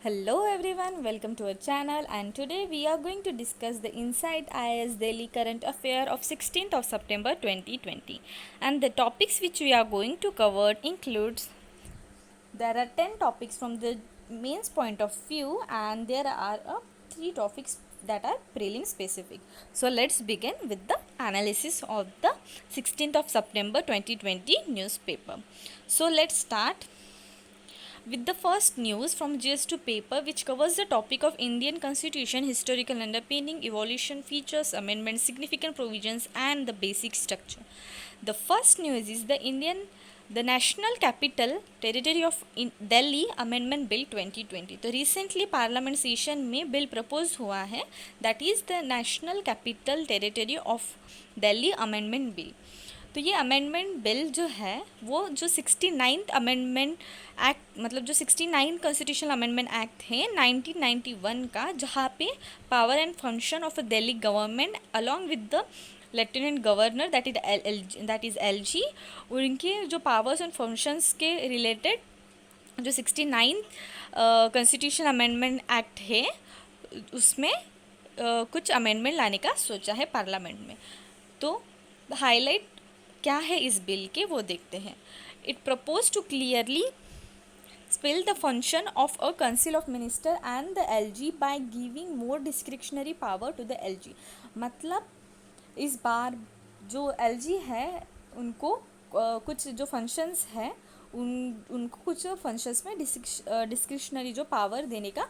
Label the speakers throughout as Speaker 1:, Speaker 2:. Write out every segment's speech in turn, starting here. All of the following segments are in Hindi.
Speaker 1: Hello everyone, welcome to our channel, and today we are going to discuss the Inside IAS Daily Current Affair of 16th of September 2020. And the topics which we are going to cover includes, there are 10 topics from the mains point of view, and there are 3 topics that are prelim specific. So let's begin with the analysis of the 16th of September 2020 newspaper. So let's start with the first news from GS2 paper, which covers the topic of Indian Constitution, historical underpinning, evolution, features, amendments, significant provisions, and the basic structure. The first news is the National Capital Territory of Delhi Amendment Bill 2020. तो recently पार्लियामेंट सेशन में बिल प्रपोज हुआ है, that is the national capital territory of Delhi amendment bill. तो ये अमेंडमेंट बिल जो है वो जो 69th अमेंडमेंट एक्ट, मतलब जो 69 कॉन्स्टिट्यूशनल अमेंडमेंट एक्ट है 1991 का, जहाँ पे power and function of a Delhi government along with the lieutenant governor that is LG, उनके जो पावर्स एंड फंक्शंस के रिलेटेड जो 69 कॉन्स्टिट्यूशन अमेंडमेंट एक्ट है उसमें कुछ अमेंडमेंट लाने का सोचा है पार्लियामेंट में. तो हाईलाइट क्या है इस बिल के वो देखते हैं. It propose to clearly spell the function of a council of minister and the LG by giving more discretionary power to the LG. मतलब इस बार जो एलजी है उनको कुछ जो फंक्शंस है उनको कुछ फंक्शंस में डिस्क्रिप्शनरी जो पावर देने का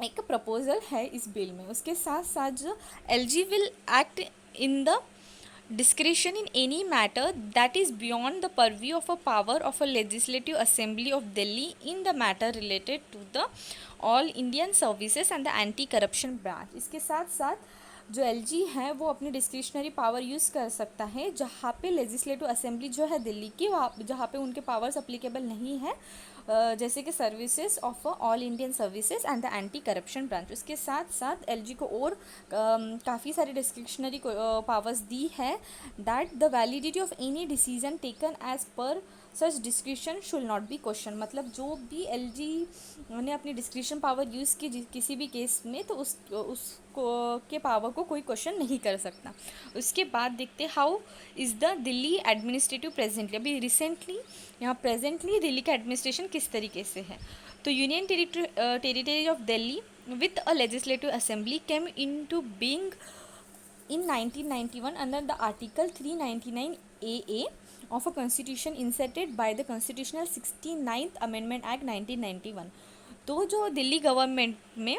Speaker 1: एक प्रपोजल है इस बिल में. उसके साथ साथ जो LG will act in the discretion in any matter that is beyond the purview of a power of a legislative assembly of Delhi in the matter related to the all Indian services and the anti corruption branch. इसके साथ साथ जो एलजी है वो अपनी डिस्क्रिशनरी पावर यूज़ कर सकता है जहाँ पे लेजिस्लेटिव असेंबली जो है दिल्ली की, वहाँ जहाँ पे उनके पावर्स अप्लीकेबल नहीं है, जैसे कि services of all Indian services and the anti corruption branch. उसके साथ साथ एलजी को और काफ़ी सारी डिस्क्रिशनरी पावर्स दी है, that the validity of any decision taken as per such discretion should not be question. मतलब जो भी एलजी ने अपनी डिस्क्रिप्शन पावर यूज़ की किसी भी केस में, तो उसको के पावर को कोई क्वेश्चन नहीं कर सकता. उसके बाद देखते how is the Delhi administrative presently. अभी रिसेंटली यहाँ प्रेजेंटली दिल्ली का एडमिनिस्ट्रेशन किस तरीके से है. तो union territory of Delhi with a legislative assembly came into being in 1991 under the article 399 AA of a constitution inserted by the constitutional 69th amendment act 1991. तो जो दिल्ली गवर्नमेंट में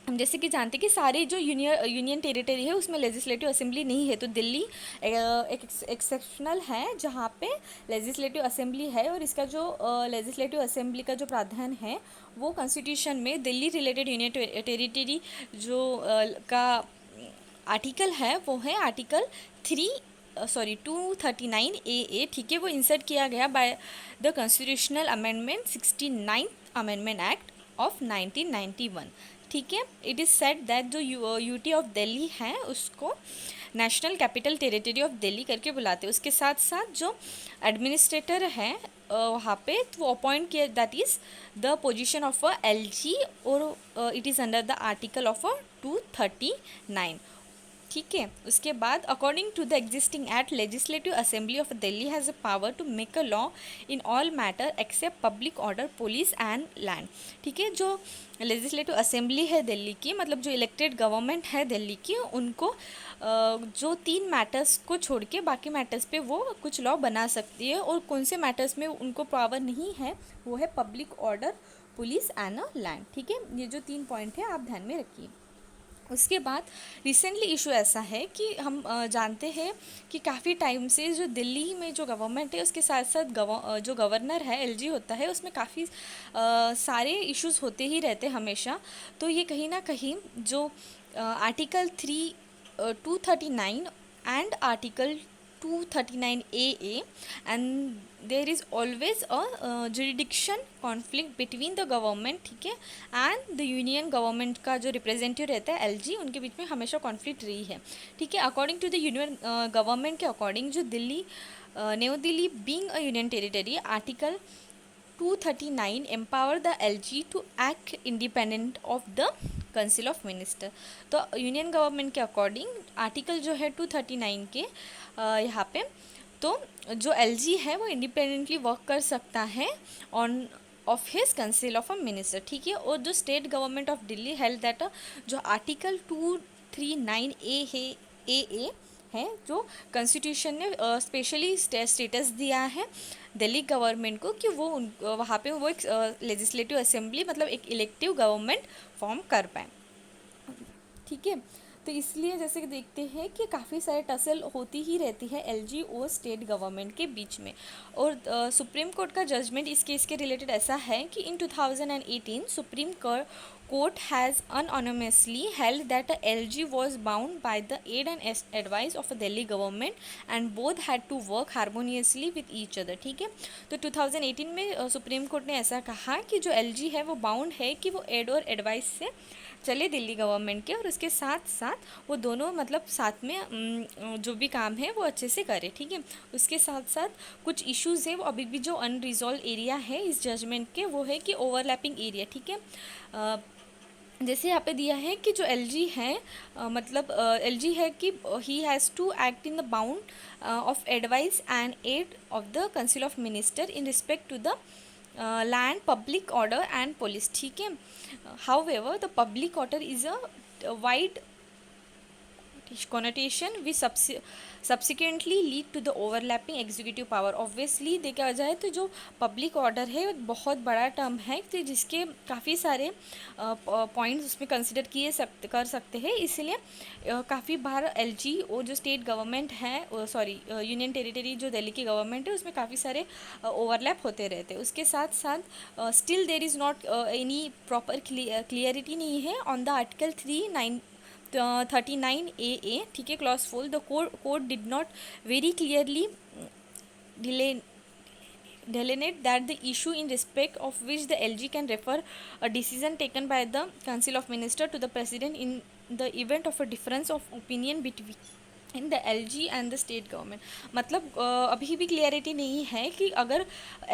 Speaker 1: हम जैसे कि जानते हैं कि सारे जो यूनियन टेरिटरी है उसमें लेजिस्लेटिव असेंबली नहीं है, तो दिल्ली एक एक्सेप्शनल है जहाँ पे लेजिस्लेटिव असेंबली है. और इसका जो लेजिस्लेटिव असेंबली का जो प्रावधान है वो कॉन्स्टिट्यूशन में दिल्ली रिलेटेड यूनियन टेरिटरी जो का आर्टिकल है वो है आर्टिकल 239 AA. ठीक है, वो इंसर्ट किया गया by the constitutional amendment 69 amendment act of 1991. ठीक है, इट इज़ सेड दैट जो यूटी ऑफ दिल्ली है उसको national capital territory of Delhi करके बुलाते हैं. उसके साथ साथ जो एडमिनिस्ट्रेटर है वहाँ पे वो अपॉइंट किया, that is the position of a LG, और it is under the article of 239. ठीक है, उसके बाद according to the existing act legislative assembly of Delhi has a power to make a law in all matter except public order, police and land. ठीक है, जो लेजिस्लेटिव असेंबली है दिल्ली की, मतलब जो इलेक्टेड गवर्नमेंट है दिल्ली की, उनको जो 3 मैटर्स को छोड़ के बाकी मैटर्स पे वो कुछ लॉ बना सकती है. और कौन से मैटर्स में उनको पावर नहीं है वो है public order, police and land. ठीक है, ये जो 3 पॉइंट है आप ध्यान में रखिए. उसके बाद रिसेंटली इशू ऐसा है कि हम जानते हैं कि काफ़ी टाइम से जो दिल्ली में जो गवर्नमेंट है उसके साथ साथ जो गवर्नर है एलजी होता है उसमें काफ़ी सारे इश्यूज होते ही रहते हमेशा. तो ये कहीं ना कहीं जो article 239 and article 239 AA, and there is always a jurisdiction conflict between the government, ठीक है, एंड द यूनियन गवर्नमेंट का जो रिप्रेजेंटेटिव रहता है एलजी, उनके बीच में हमेशा कॉन्फ्लिक्ट रही है. ठीक है, according to the union government के अकॉर्डिंग जो Delhi New Delhi being a union territory, article 239 empower the LG to act independent of the council of minister. तो यूनियन गवर्नमेंट के अकॉर्डिंग आर्टिकल जो है 239 के यहाँ पे, तो जो LG है वो इंडिपेंडेंटली वर्क कर सकता है on off his council of a minister, ठीक है। और जो state government of Delhi held that जो आर्टिकल 239 ए है, ए है जो कॉन्स्टिट्यूशन ने स्पेशली स्टेटस दिया है दिल्ली गवर्नमेंट को कि वो वहाँ पे वो एक लेजिस्लेटिव असेंबली मतलब एक इलेक्टिव गवर्नमेंट फॉर्म कर पाए, ठीक है। तो इसलिए जैसे कि देखते हैं कि काफ़ी सारे टसल होती ही रहती है LG और स्टेट गवर्नमेंट के बीच में। और सुप्रीम कोर्ट का जजमेंट इस केस के रिलेटेड ऐसा है कि in 2018 supreme court has unanimously held that LG was bound by the aid and advice of a Delhi government and both had to work harmoniously with each other, ठीक है। तो 2018 में सुप्रीम कोर्ट ने ऐसा कहा कि जो LG है वो बाउंड है कि वो एड और एडवाइस से चले दिल्ली गवर्नमेंट के, और उसके साथ साथ वो दोनों मतलब साथ में जो भी काम है वो अच्छे से करे, ठीक है। उसके साथ साथ कुछ इश्यूज़ है वो अभी भी जो अनरिजॉल्व एरिया है इस जजमेंट के, वो है कि ओवरलैपिंग एरिया, ठीक है। जैसे यहाँ पे दिया है कि जो LG है मतलब LG है कि he has to act in the bound of advice and aid of the council of minister in respect to the land public order and police, ठीक है। However the public order is a wide connotation which subsequently lead to the overlapping executive power। Obviously देखा जाए तो जो पब्लिक ऑर्डर है एक बहुत बड़ा टर्म है, तो जिसके काफ़ी सारे पॉइंट्स उसमें कंसिडर कर सकते हैं, इसलिए काफ़ी बार LG और जो स्टेट गवर्नमेंट है सॉरी यूनियन टेरिटरी जो दिल्ली की गवर्नमेंट है उसमें काफ़ी सारे ओवरलैप होते रहते हैं। उसके साथ साथ still there is not any proper clarity नहीं है ऑन द आर्टिकल 39 AA, ठीक है, clause 4। The court did not very clearly delineate that the issue in respect of which the LG can refer a decision taken by the Council of Minister to the President in the event of a difference of opinion between in the LG and the state government. मतलब अभी भी क्लियरिटी नहीं है कि अगर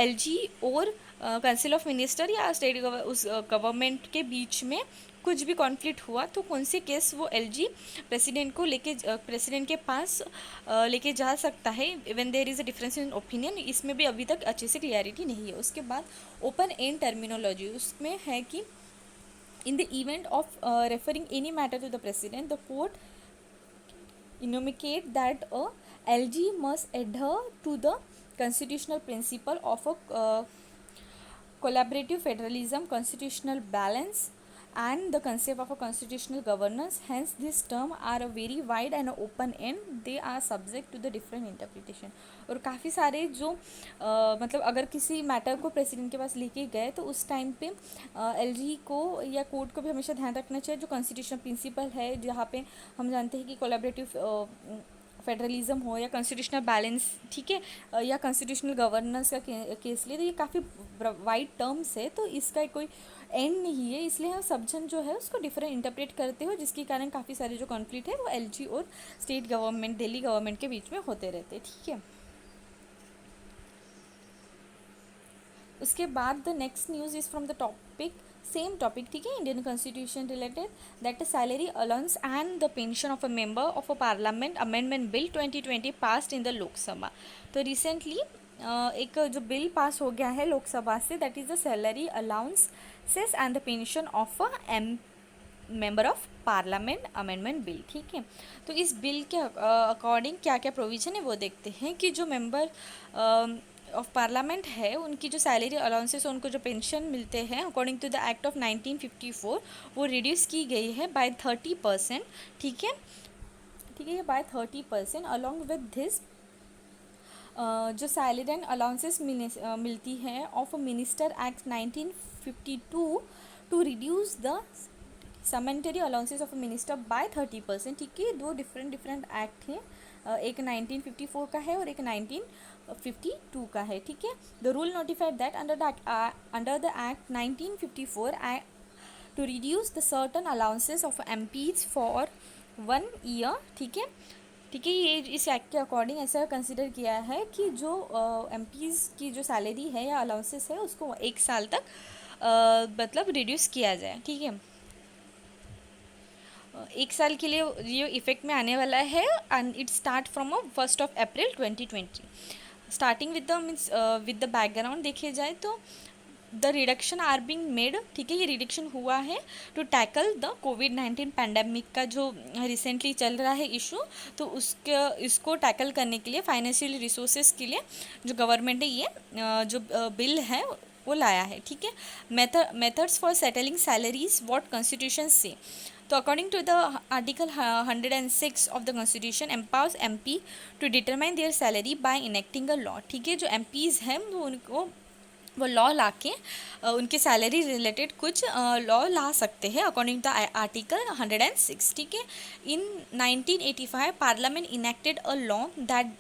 Speaker 1: LG और काउंसिल ऑफ मिनिस्टर या स्टेट उस गवर्नमेंट के बीच में कुछ भी कॉन्फ्लिक्ट हुआ तो कौन से केस वो LG प्रेसिडेंट को प्रेसिडेंट के पास लेके जा सकता है when there is a difference in opinion. इसमें भी अभी तक अच्छे से क्लियरिटी नहीं है। उसके बाद ओपन एंड टर्मिनोलॉजी उसमें है कि in the event of referring any matter to the president the court enumerate that a LG must adhere to the constitutional principle of a collaborative federalism, constitutional balance, and the concept of a constitutional governance. Hence, this term are a very wide and open end. They are subject to the different interpretation. और काफ़ी सारे जो मतलब अगर किसी मैटर को प्रेसिडेंट के पास लेके गए तो उस टाइम पे LG को या कोर्ट को भी हमेशा ध्यान रखना चाहिए जो कॉन्स्टिट्यूशनल प्रिंसिपल है, जहाँ पे हम जानते हैं कि कोलैबोरेटिव फेडरलिज्म हो या कॉन्स्टिट्यूशनल बैलेंस, ठीक है, या कॉन्स्टिट्यूशनल गवर्नेंस का केस लिए, तो ये काफ़ी वाइड टर्म्स है, तो इसका कोई एंड नहीं है। इसलिए हम सब जन जो है उसको डिफरेंट इंटरप्रेट करते हो, जिसके कारण काफ़ी सारे जो कॉन्फ्लिक्ट है वो LG और स्टेट गवर्नमेंट दिल्ली गवर्नमेंट के बीच में होते रहते हैं, ठीक है। उसके बाद the next news is from the topic same topic, ठीक है, Indian constitution related, that salary allowance and the pension of a member of a parliament amendment bill 2020 passed in the Lok Sabha. तो रिसेंटली एक जो बिल पास हो गया है लोकसभा से, that is the salary allowances and the pension of a member of parliament amendment bill, ठीक है। तो इस बिल के अकॉर्डिंग क्या क्या प्रोविज़न है वो देखते हैं कि जो मेंबर ऑफ पार्लियामेंट है उनकी जो सैलरी अलाउंसेस उनको जो पेंशन मिलते हैं according to the act of 1954 वो रिड्यूस की गई है बाय 30%, ठीक है, ठीक है, बाय 30%। अलॉन्ग विद दिस जो सैलरी एंड अलाउंसेस मिलती है of a minister act 1952 to reduce the sumptuary allowances of a minister by 30%, ठीक है। दो डिफरेंट एक्ट हैं, एक 1954 का है और एक 1952 का है, ठीक है। The rule notified that under the act 1954 to reduce the certain allowances of MPs for 1 year, ठीक है, ठीक है। ये इस एक्ट के अकॉर्डिंग ऐसा कंसिडर किया है कि जो एमपीज़ की जो सैलरी है या अलाउंसेस है उसको 1 साल तक मतलब रिड्यूस किया जाए। ठीक है, 1 साल के लिए ये इफेक्ट में आने वाला है and it start from 1 April 2020। Starting with the means with the background देखे जाए तो the reduction are being made, ठीक है, ये रिडक्शन हुआ है टू टैकल द कोविड-19 पैंडमिक का जो रिसेंटली चल रहा है इशू, तो उसके इसको टैकल करने के लिए फाइनेंशियल रिसोर्सेज के लिए जो गवर्नमेंट ने ये जो बिल है वो लाया है। ठीक है, methods for settling salaries what constitution से, तो according to the article 106 of the constitution empowers MP to determine their salary by enacting a law. ठीक है, जो एमपीज़ हैं वो लॉ ला के उनके सैलरी रिलेटेड कुछ लॉ ला सकते हैं अकॉर्डिंग टू आर्टिकल 106। ठीक है, इन 1985 parliament enacted a law that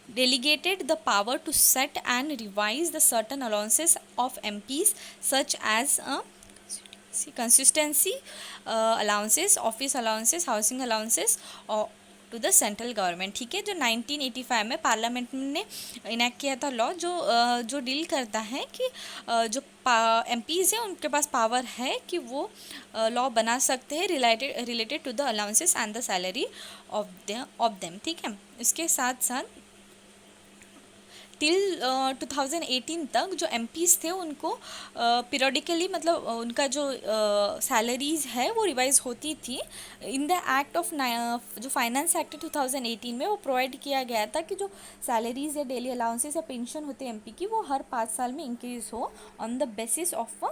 Speaker 1: delegated the power to set and revise the certain allowances of MPs such as consistency allowances, office allowances, housing allowances और टू द सेंट्रल गवर्नमेंट। ठीक है, जो 1985 में पार्लियामेंट ने इनेक्ट किया था लॉ जो डील करता है कि जो एमपीज़ हैं उनके पास पावर है कि वो लॉ बना सकते हैं related to the allowances and the salary of them. ठीक है, इसके साथ साथ टिल 2018 तक जो एमपीज़ थे उनको पीरियडिकली मतलब उनका जो सैलरीज़ है वो रिवाइज होती थी। इन द एक्ट ऑफ जो फाइनेंस एक्ट 2018 में वो प्रोवाइड किया गया था कि जो सैलरीज़ या डेली अलाउंसेस या पेंशन होते हैं एमपी की वो हर 5 साल में इंक्रीज़ हो on the basis of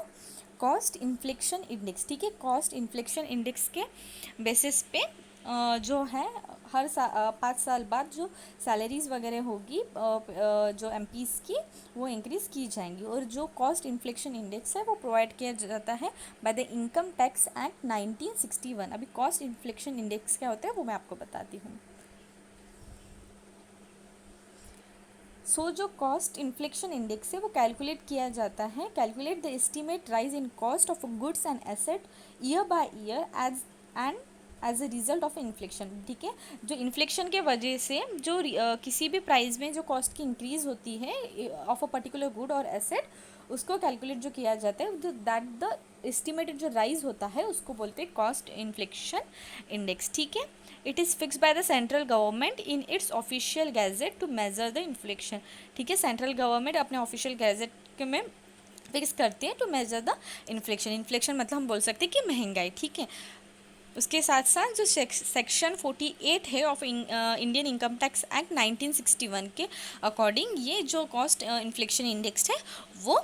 Speaker 1: cost inflection index. ठीक है, कॉस्ट इन्फ्लेक्शन इंडेक्स के बेसिस पे जो है हर 5 साल बाद जो सैलरीज़ वगैरह होगी जो एमपीज़ की वो इंक्रीज़ की जाएंगी। और जो कॉस्ट इन्फ्लेक्शन इंडेक्स है वो प्रोवाइड किया जाता है by the income tax act 1961। अभी कॉस्ट इन्फ्लेक्शन इंडेक्स क्या होता है वो मैं आपको बताती हूँ। जो कॉस्ट इन्फ्लेक्शन इंडेक्स है वो कैलकुलेट किया जाता है, calculate the estimate rise in cost of goods and asset year by year as a result of inflection. ठीक है, जो इन्फ्लेक्शन के वजह से जो किसी भी प्राइस में जो कॉस्ट की इंक्रीज होती है ऑफ अ पर्टिकुलर गुड और एसेट उसको कैलकुलेट जो किया जाता है जो दैट द एस्टिमेटेड जो राइज होता है उसको बोलते हैं कॉस्ट इन्फ्लेक्शन इंडेक्स। ठीक है, it is fix by the central government in its official gazette to measure the inflection. ठीक है, सेंट्रल गवर्नमेंट अपने ऑफिशियल गैजेट में फिक्स करती है to measure the inflection. Inflection मतलब हम बोल सकते हैं कि महंगाई। ठीक है, उसके साथ साथ जो सेक्शन 48 है of Indian income tax act 1961 के अकॉर्डिंग ये जो कॉस्ट इन्फ्लेक्शन इंडेक्स है वो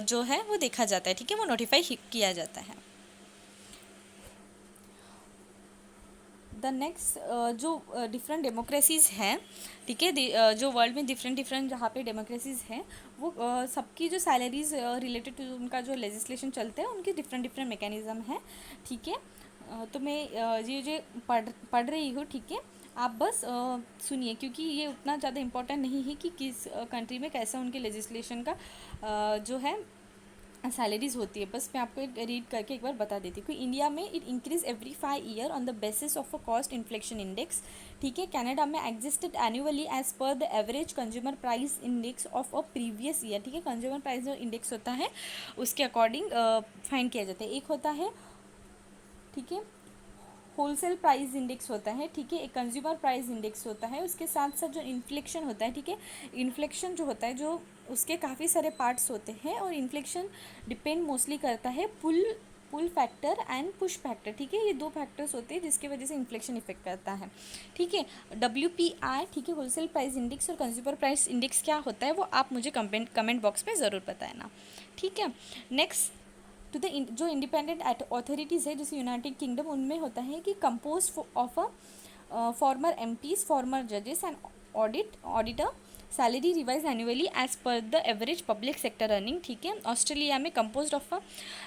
Speaker 1: जो है वो देखा जाता है। ठीक है, वो नोटिफाई किया जाता है। द नेक्स्ट जो डिफरेंट डेमोक्रेसीज़ हैं, ठीक है, जो वर्ल्ड में डिफरेंट जहाँ पे डेमोक्रेसीज़ हैं वो सबकी जो सैलरीज रिलेटेड टू उनका जो लेजिस्लेशन चलते हैं उनके डिफरेंट मैकेनिज़्म हैं। ठीक है, तो मैं ये पढ़ रही हूँ। ठीक है, आप बस सुनिए क्योंकि ये उतना ज़्यादा इम्पोर्टेंट नहीं है कि किस कंट्री में कैसा उनके लेजिस्लेशन का जो है सैलरीज होती है। बस मैं आपको रीड करके एक बार बता देती हूँ। इंडिया में it increase every 5 year on the basis of a cost inflection index. ठीक है, कनाडा में existed annually as per the average consumer price index of a previous year. ठीक है, कंज्यूमर प्राइस जो इंडेक्स होता है उसके अकॉर्डिंग फाइंड किया जाता है। एक होता है, ठीक है, होलसेल प्राइस इंडेक्स होता है। ठीक है, एक कंज्यूमर प्राइस इंडेक्स होता है। उसके साथ साथ जो इन्फ्लेक्शन होता है, ठीक है, इन्फ्लेक्शन जो होता है जो उसके काफ़ी सारे पार्ट्स होते हैं और इन्फ्लेक्शन डिपेंड मोस्टली करता है pull factor and push factor. ठीक है, ये 2 फैक्टर्स होते हैं जिसकी वजह से इन्फ्लेक्शन इफेक्ट करता है। ठीक है, WPI, ठीक है, होलसेल प्राइस इंडेक्स और कंज्यूमर प्राइस इंडेक्स क्या होता है वो आप मुझे कमेंट बॉक्स में ज़रूर बताना। ठीक है, नेक्स्ट टू द जो इंडिपेंडेंट अथॉरिटीज़ है जैसे यूनाइटेड किंगडम उनमें होता है कि compose of a former MPs, former जजेस and auditor, salary revise annually as per the average public sector earning. ठीक है, ऑस्ट्रेलिया में compose of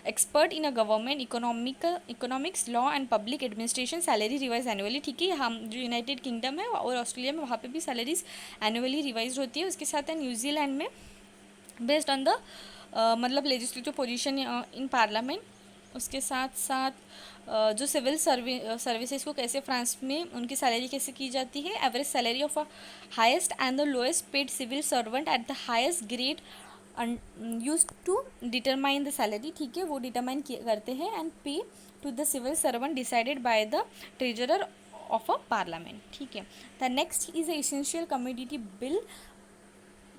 Speaker 1: expert in a government economics law and public administration, salary revise annually. ठीक है, हम जो यूनाइटेड किंगडम है और ऑस्ट्रेलिया में वहाँ पे भी सैलरीज एनुअली रिवाइज होती है। उसके साथ न्यूजीलैंड में बेस्ड ऑन द मतलब लेजिस्लेटिव पोजीशन इन पार्लियामेंट उसके साथ साथ जो सिविल सर्विसेज को कैसे फ्रांस में उनकी सैलरी कैसे की जाती है, average salary of a highest and the lowest paid civil servant at the highest grade use to determine the salary, ठीक है, वो डिटरमाइन करते हैं and pay to the civil servant decided by the treasurer of a parliament, ठीक है। The next is a essential commodity bill,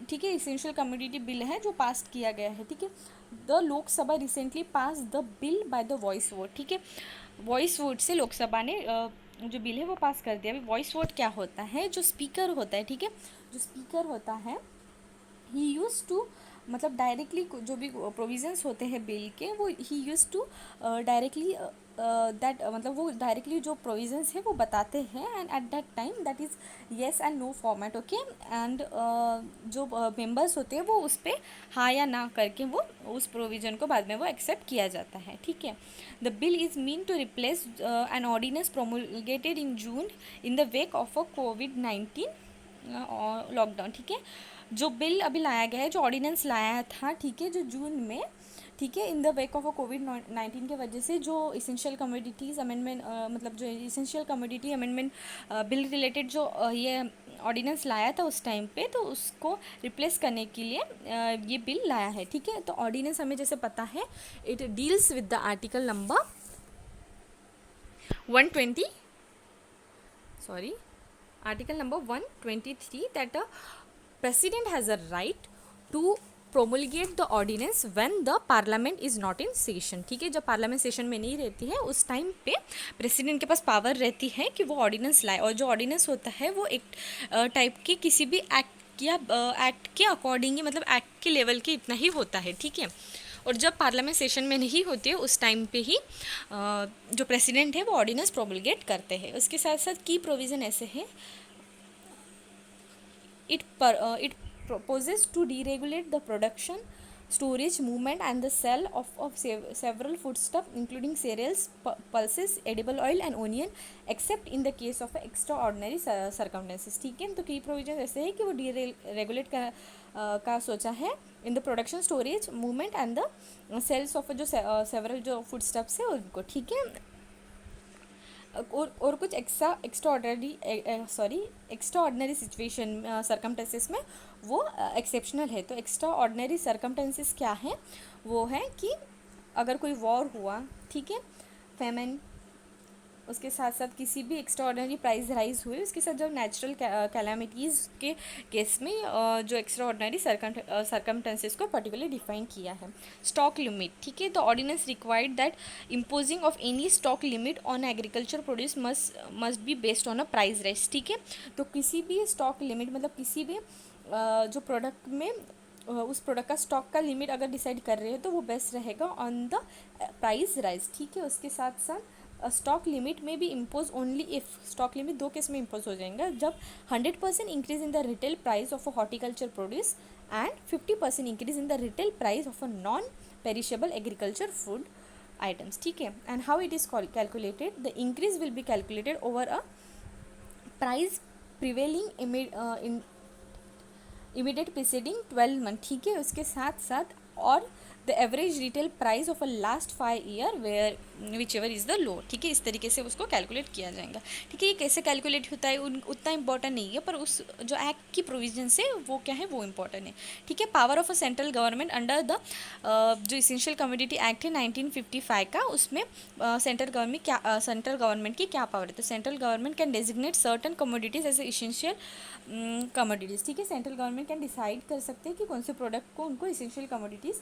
Speaker 1: ठीक है, इसेंशियल कमोडिटी बिल है जो पास किया गया है, ठीक है। The Lok Sabha recently pass the bill by the voice vote, ठीक है, वॉइस वोट से लोकसभा ने जो बिल है वो पास कर दिया। अभी वॉइस वोट क्या होता है, जो स्पीकर होता है, ठीक है, जो स्पीकर होता है ही यूज़ टू, मतलब डायरेक्टली जो भी प्रोविजंस होते हैं बिल के, वो ही यूज़ टू डायरेक्टली दैट, मतलब वो डायरेक्टली जो प्रोविजंस है वो बताते हैं and at that time that is yes and no format, okay. And जो मेंबर्स होते हैं वो उस पर हाँ या ना करके वो उस प्रोविज़न को बाद में वो एक्सेप्ट किया जाता है, ठीक है। The bill is mean to replace an ordinance promulgated in June in the wake of a कोविड-19 लॉकडाउन, ठीक है। जो बिल अभी लाया गया है, जो ऑर्डिनेंस लाया था, ठीक है, जो जून में, ठीक है, in the wake of a कोविड-19 के वजह से जो इसेंशियल कमोडिटीज़ अमेंडमेंट, मतलब जो essential commodity amendment bill related जो ये ऑर्डिनेंस लाया था उस टाइम पे, तो उसको रिप्लेस करने के लिए ये बिल लाया है, ठीक है। तो ऑर्डिनेंस हमें जैसे पता है, it deals with the article number 120, sorry, article number 123 that a president has a right to promulgate the ordinance when the parliament is not in session, ठीक है। जब पार्लियामेंट सेशन में नहीं रहती है उस टाइम पे प्रेसिडेंट के पास पावर रहती है कि वो ऑर्डिनेंस लाए, और जो ऑर्डिनेंस होता है वो एक टाइप के किसी भी एक्ट या एक्ट के अकॉर्डिंग ही, मतलब एक्ट के लेवल के इतना ही होता है, ठीक है। और जब पार्लियामेंट सेशन में नहीं होती है उस टाइम पे ही जो प्रेसिडेंट है वो ऑर्डिनेंस प्रोमulgate करते हैं। उसके साथ साथ की प्रोविज़न ऐसे है, it proposes to deregulate the production, storage, movement and the sale of several foodstuff including cereals, pulses, edible oil and onion except in the case of extraordinary circumstances, ठीक है। तो की प्रोविजन ऐसे है कि वो डीरेगुलेट का सोचा है in the production, storage, movement and the sales of जो सेवरल जो फूड स्टफ्स है उनको, ठीक है। और कुछ एक्स्ट्रा ऑर्डनरी सिचुएशन सर्कमटेंसेस में वो एक्सेप्शनल है। तो एक्स्ट्रा ऑर्डनरी सर्कमटेंसेस क्या है, वो है कि अगर कोई वॉर हुआ, ठीक है, फेमिन, उसके साथ साथ किसी भी एक्स्ट्रा ऑर्डनरी प्राइस राइज हुए, उसके साथ जो नेचुरल कैलामिटीज़ के केस में जो एक्स्ट्रा ऑर्डनरी सर्कमटेंसेस को पर्टिकुलरली डिफाइन किया है। स्टॉक लिमिट, ठीक है, the ordinance required that imposing of any stock limit on agriculture produce must be based on a price rise, ठीक है। तो किसी भी स्टॉक लिमिट, मतलब किसी भी जो प्रोडक्ट में उस प्रोडक्ट का स्टॉक का लिमिट अगर डिसाइड कर रहे हैं तो वो बेस्ट रहेगा ऑन द प्राइस राइज, ठीक है। उसके साथ साथ स्टॉक लिमिट में भी impose only if, stock limit दो केस में इम्पोज हो जाएगा, जब 100% increase in the retail price of a horticulture produce and 50% increase in the retail price of a non perishable agriculture food items, ठीक है। And how it is calculated, the increase will be calculated over a price prevailing immediate preceding 12 month, ठीक है। उसके साथ साथ और the average retail price of a last 5 year where whichever is the low, ठीक है। इस तरीके से उसको कैलकुलेट किया जाएगा, ठीक है। ये कैसे कैलकुलेट होता है उतना इंपॉर्टेंट नहीं है, पर उस जो एक्ट की प्रोविजन से वो क्या है वो इम्पॉर्टेंट है, ठीक है। Power of a central government under the जो इसेंशियल कमोडिटी एक्ट है 1955 का, उसमें सेंट्रल गवर्नमेंट की क्या पावर है। तो central government can designate certain commodities as essential commodities, ठीक है। सेंट्रल गवर्नमेंट कैन डिसाइड कर सकते हैं कि कौन से प्रोडक्ट को उनको इसेंशियल कमोडिटीज़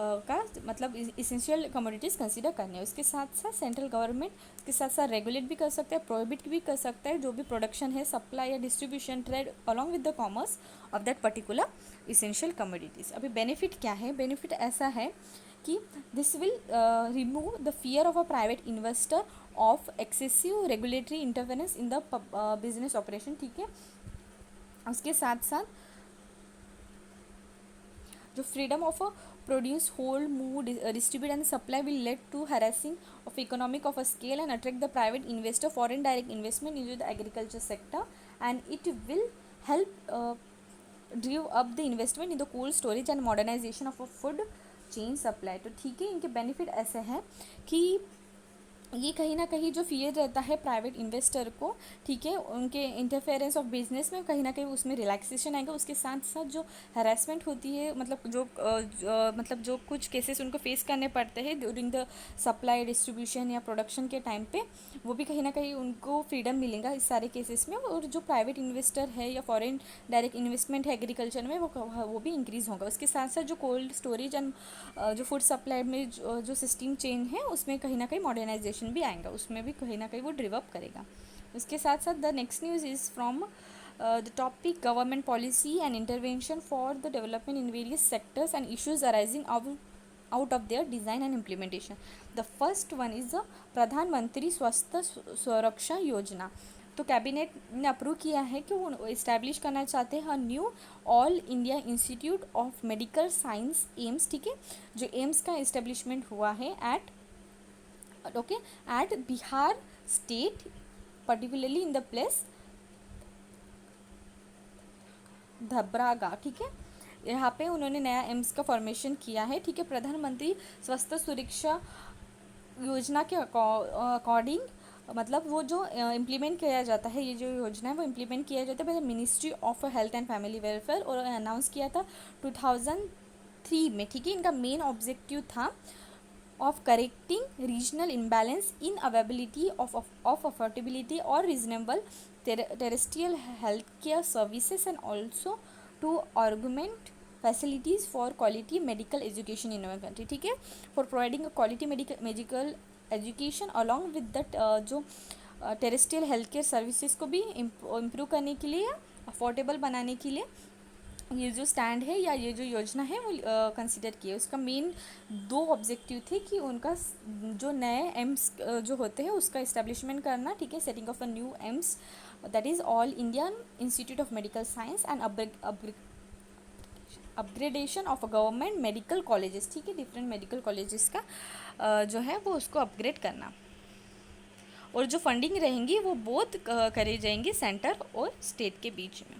Speaker 1: का मतलब इसेंशियल कमोडिटीज़ कंसीडर करने हैं। उसके साथ साथ सेंट्रल गवर्नमेंट के साथ साथ रेगुलेट भी कर सकता है, प्रोहिबिट भी कर सकता है जो भी प्रोडक्शन है, सप्लाई या distribution, trade along with the commerce of that particular essential commodities. अभी बेनिफिट क्या है, बेनिफिट ऐसा है कि this will remove the fear of a private investor of excessive regulatory interference in the business operation, ठीक है। उसके साथ साथ जो freedom of a produce, hold, move, distribute and supply will lead to harassing of economic of a scale and attract the private investor, foreign direct investment into the agriculture sector, and it will help drive up the investment in the cold storage and modernization of a food chain supply. तो ठीक है, इनके बेनिफिट ऐसे हैं कि ये कहीं ना कहीं जो फियर रहता है प्राइवेट इन्वेस्टर को, ठीक है, उनके इंटरफेरेंस ऑफ बिजनेस में कहीं ना कहीं उसमें रिलैक्सेशन आएगा। उसके साथ साथ जो हरासमेंट होती है, मतलब मतलब जो कुछ केसेस उनको फेस करने पड़ते हैं ड्यूरिंग द सप्लाई, डिस्ट्रीब्यूशन या प्रोडक्शन के टाइम पे, वो भी कहीं ना कहीं उनको फ्रीडम मिलेगा इस सारे केसेस में। और जो प्राइवेट इन्वेस्टर है या फॉरेन डायरेक्ट इन्वेस्टमेंट है एग्रीकल्चर में, वो भी इंक्रीज़ होगा। उसके साथ साथ जो कोल्ड स्टोरेज एंड जो फूड सप्लाई में जो सिस्टम चेन है, उसमें कहीं ना कहीं मॉडर्नाइजेशन भी आएगा, उसमें भी कहीं ना कहीं वो ड्रिवअप करेगा। उसके साथ साथ the next news is from the topic government policy and intervention for the development in various sectors and issues arising out of their design and implementation. The first one is the प्रधानमंत्री स्वास्थ्य सुरक्षा योजना। तो कैबिनेट ने अप्रूव किया है कि वो इस्टेब्लिश करना चाहते हैं new all India institute of medical science AIIMS, ठीक है, जो एम्स का इस्टेब्लिशमेंट हुआ है at Bihar state, particularly in the place Darbhanga, ठीक है। यहाँ पे उन्होंने नया एम्स का फॉर्मेशन किया है, ठीक है, प्रधानमंत्री स्वास्थ्य सुरक्षा योजना के अकॉर्डिंग। मतलब वो जो इम्प्लीमेंट किया जाता है, ये जो योजना है वो इम्प्लीमेंट किया जाता है by ministry of health and family welfare, और अनाउंस किया था 2003 में, ठीक है। इनका मेन ऑब्जेक्टिव था of correcting regional imbalance in availability of affordability or reasonable terrestrial healthcare services, and also to augment facilities for quality medical education in our country, ठीक है, for providing a quality medical education along with that जो टेरेस्ट्रियल हेल्थ केयर सर्विसेज को भी इम्प्रूव करने के लिए, अफोर्डेबल बनाने के लिए ये जो स्टैंड है या ये जो योजना है वो कंसिडर किए। उसका मेन दो ऑब्जेक्टिव थे कि उनका जो नए एम्स जो होते हैं उसका इस्टेब्लिशमेंट करना, ठीक है, setting of a new AIIMS, that is all Indian institute of medical science and upgradation of a government medical colleges, ठीक है, डिफरेंट मेडिकल कॉलेजेस का जो है वो उसको अपग्रेड करना। और जो फंडिंग रहेंगी वो बोथ करे जाएंगे सेंटर और स्टेट के बीच में,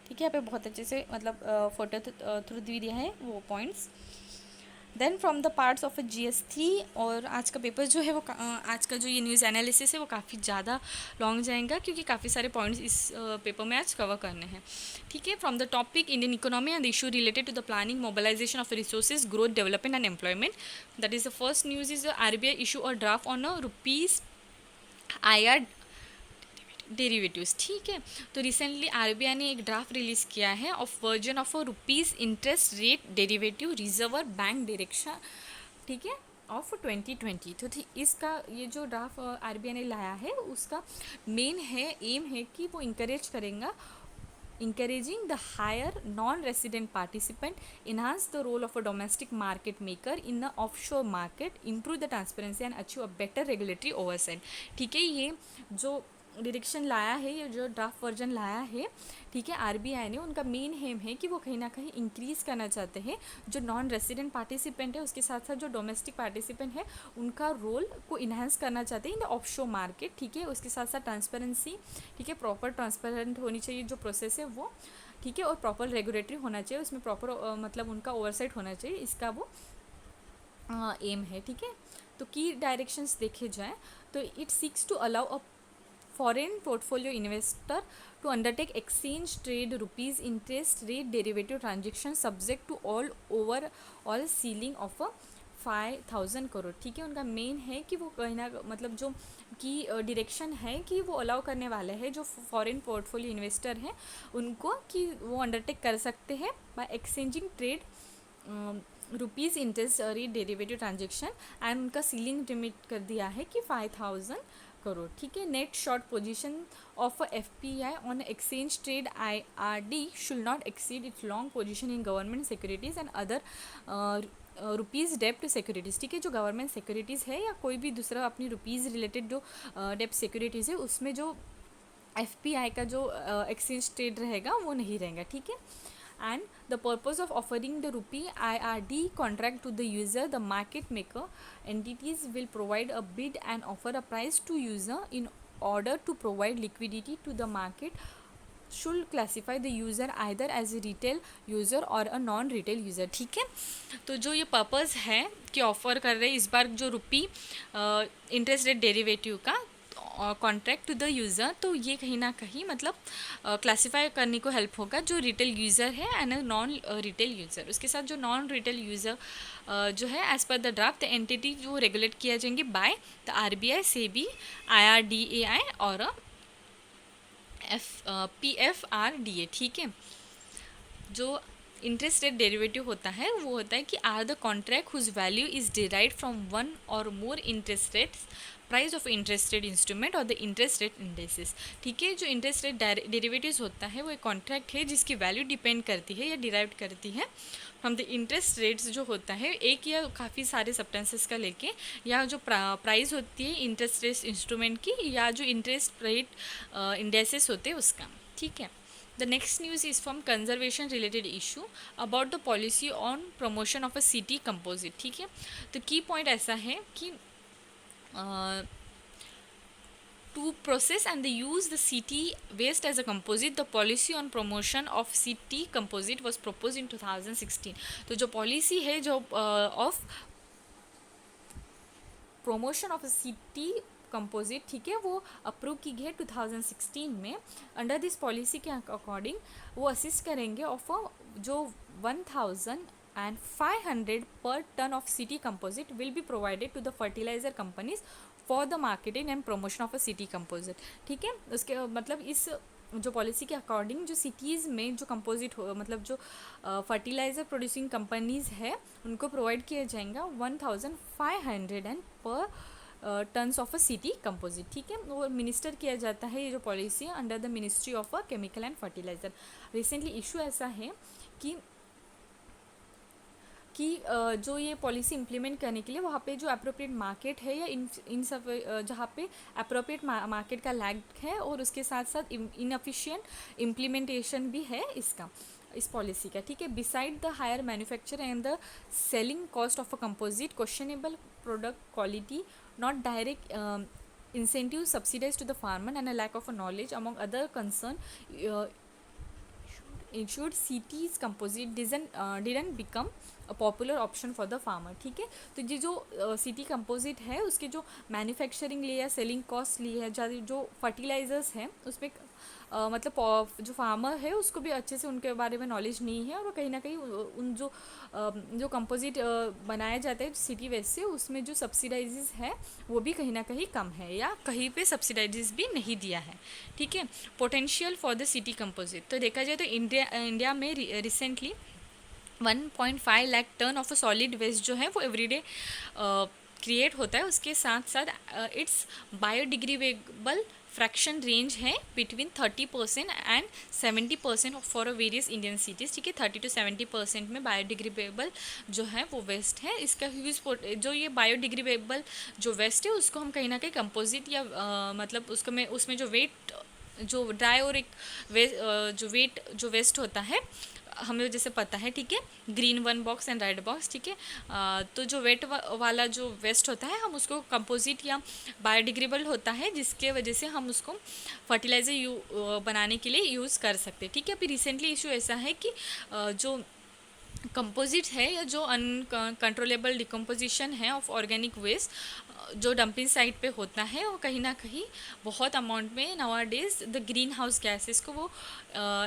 Speaker 1: ठीक है। यहाँ पे बहुत अच्छे से मतलब फोटो थ्रू दे दिया है वो points. Then from the parts of GS3, और आज का पेपर जो है वो आज का जो ये न्यूज़ एनालिसिस है वो काफ़ी ज़्यादा लॉन्ग जाएगा क्योंकि काफ़ी सारे पॉइंट्स इस पेपर में आज कवर करने हैं, ठीक है। From the topic Indian economy and the issue related to the planning mobilization of resources growth development and employment, that is the first news is RBI issue और draft on rupees IR derivatives, ठीक है। तो रिसेंटली RBI ने एक ड्राफ्ट रिलीज़ किया है of version of rupees interest rate derivative reserve bank direction, ठीक है, ऑफ 2020। तो इसका ये जो ड्राफ्ट RBI ने लाया है उसका मेन है एम है कि वो इंकरेज करेगा encouraging the higher non-resident participant, enhance the role of a domestic market maker in the offshore market, improve the transparency and achieve a better regulatory oversight, ठीक है। ये जो डायरेक्शन लाया है, ये जो ड्राफ्ट वर्जन लाया है, ठीक है, RBI ने, उनका मेन हेम है कि वो कहीं ना कहीं इंक्रीज़ करना चाहते हैं जो नॉन रेसिडेंट पार्टिसिपेंट है, उसके साथ साथ जो डोमेस्टिक पार्टिसिपेंट है उनका रोल को इन्हांस करना चाहते हैं इन द ऑफशोर मार्केट, ठीक है। उसके साथ साथ ट्रांसपेरेंसी, ठीक है, प्रॉपर ट्रांसपेरेंट होनी चाहिए जो प्रोसेस है वो, ठीक है, और प्रॉपर रेगुलेटरी होना चाहिए, उसमें प्रॉपर मतलब उनका ओवरसाइट होना चाहिए, इसका वो एम है, ठीक है। तो की डायरेक्शंस देखे जाएँ तो it seeks to allow a foreign portfolio investor to undertake exchange trade rupees interest rate derivative transactions subject to all ceiling of a 5,000 crore, ठीक है। उनका मेन है कि वो कहीं ना मतलब जो की डायरेक्शन है कि वो अलाउ करने वाले हैं जो फॉरेन पोर्टफोलियो इन्वेस्टर हैं उनको कि वो अंडरटेक कर सकते हैं by exchanging trade rupees interest rate derivative transaction, and उनका सीलिंग लिमिट कर दिया है कि 5,000 करोड़, ठीक है। Net short position of FPI on exchange trade IRD should not exceed its long position in government securities and other rupees डेप्ट सिक्योरिटीज़, ठीक है। जो गवर्नमेंट सिक्योरिटीज़ है या कोई भी दूसरा अपनी रुपीज़ रिलेटेड जो डेप्ट सिक्योरिटीज़ है उसमें जो FPI का जो एक्सचेंज ट्रेड रहेगा वो नहीं रहेगा, ठीक है। And the purpose of offering the rupee IRD contract to the user, the market maker entities will provide a bid and offer a price to user in order to provide liquidity to the market should classify the user either as a retail user or a non retail user, ठीक है। तो जो ये पर्पज़ है कि ऑफ़र कर रहे हैं इस बार जो रुपी इंटरेस्ट रेट डेरिवेटिव का कॉन्ट्रैक्ट टू द यूज़र, तो ये कहीं ना कहीं मतलब क्लासीफाई करने को हेल्प होगा जो रिटेल यूज़र है एंड नॉन रिटेल यूज़र। उसके साथ जो नॉन रिटेल यूज़र जो है as per the draft the entity जो रेगुलेट किया जाएंगे by the RBI, SEBI, IRDAI और PFRDA, ठीक है। जो इंटरेस्ट रेट डेरिवेटिव होता है वो होता है कि are the contract whose value is derived from one or more interest rates price of interest rate instrument or the interest rate indexes, ठीक है। जो इंटरेस्ट रेट डेरिवेटिव्स होता है वो एक कॉन्ट्रैक्ट है जिसकी वैल्यू डिपेंड करती है या डिराइव करती है फ्रॉम द इंटरेस्ट रेट्स जो होता है एक या काफ़ी सारे सब्सटेंसेस का लेके, या जो प्राइस होती है इंटरेस्ट रेट इंस्ट्रूमेंट की, या जो इंटरेस्ट रेट इंडेक्सेस होते हैं उसका, ठीक है। The next news is from conservation related issue about the policy on promotion of a city composite, ठीक है। तो की पॉइंट ऐसा है कि to process and they use the city waste as a composite, the policy on promotion of city composite was proposed in 2016। तो जो पॉलिसी है जो of promotion of city composite, ठीक है, वो अप्रूव की गई है 2016 में। अंडर दिस पॉलिसी के अकॉर्डिंग वो असिस्ट करेंगे ऑफ जो 1500 per ton of city composite will be provided to the fertiliser companies for the marketing and promotion of a city composite, ठीक है। उसके मतलब इस जो पॉलिसी के अकॉर्डिंग जो सिटीज़ में जो कंपोजिट हो मतलब जो फर्टिलाइज़र प्रोड्यूसिंग कंपनीज़ है उनको प्रोवाइड किया जाएगा 1500 एंड पर tons of a city composite, ठीक है। वो मिनिस्टर किया जाता है ये जो policy under the ministry of a chemical and fertiliser. Recently issue ऐसा है कि जो ये पॉलिसी इम्प्लीमेंट करने के लिए वहाँ पे जो अप्रोप्रिएट मार्केट है या इन सब जहाँ पे अप्रोप्रिएट मार्केट का लैग है और उसके साथ साथ इनएफिशिएंट इम्प्लीमेंटेशन भी है इसका इस पॉलिसी का, ठीक है। Beside the higher manufacture and the selling cost of a composite, questionable product quality, not direct incentive subsidized to the farmer and a lack of a knowledge among other concern ensured cities composite didn't become a popular option for the farmer, ठीक है। तो ये जो सिटी कंपोजिट है उसके जो मैन्युफैक्चरिंग लिए या सेलिंग कॉस्ट लिए है जो फर्टिलाइजर्स हैं उस पर मतलब जो फार्मर है उसको भी अच्छे से उनके बारे में नॉलेज नहीं है और वो कहीं ना कहीं उन जो कंपोजिट बनाया जाता है सिटी वेस्ट से उसमें जो सब्सिडाइजेस है वो भी कहीं ना कहीं कम है या कहीं पे सब्सिडाइजेस भी नहीं दिया है, ठीक है। Potential for the city composite, तो देखा जाए तो इंडिया में recently 1.5 lakh ton of a solid waste जो है वो एवरीडे क्रिएट होता है। उसके साथ साथ इट्स बायोडिग्रेडेबल फ्रैक्शन रेंज है between 30% and 70% for various Indian cities, ठीक है। 30 to 70% में बायोडिग्रेडेबल जो है वो वेस्ट है। इसका ह्यूज जो ये बायोडिग्रेडेबल जो वेस्ट है उसको हम कहीं ना कहीं कंपोजिट या मतलब उसमें जो वेट जो ड्राई और एक जो वेस्ट होता है हमें जैसे पता है, ठीक है, green one box and red box, ठीक है। तो जो वेट वाला जो वेस्ट होता है हम उसको कंपोजिट या बायोडिग्रेडेबल होता है जिसके वजह से हम उसको फर्टिलाइज़र बनाने के लिए यूज़ कर सकते हैं, ठीक है। अभी रिसेंटली इशू ऐसा है कि जो कंपोजिट है या जो अनकंट्रोलेबल डिकम्पोजिशन है ऑफ ऑर्गेनिक वेस्ट जो डंपिंग साइट पे होता है वो कहीं ना कहीं बहुत अमाउंट में नवा days the green house gases को वो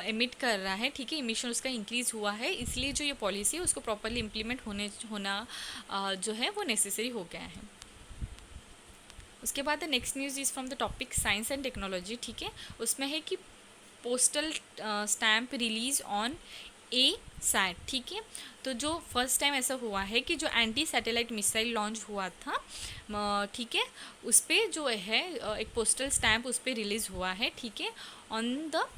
Speaker 1: एमिट कर रहा है, ठीक है। इमिशन उसका इंक्रीज़ हुआ है, इसलिए जो ये पॉलिसी है उसको प्रॉपरली इम्प्लीमेंट होना जो है वो नेसेसरी हो गया है। उसके बाद the next news is from the topic science and technology, ठीक है। उसमें है कि postal stamp release on ASAT, ठीक है। तो जो फर्स्ट टाइम ऐसा हुआ है कि जो एंटी सैटेलाइट मिसाइल लॉन्च हुआ था, ठीक है, उस पर जो है एक पोस्टल स्टैम्प उस पर रिलीज़ हुआ है, ठीक है, on the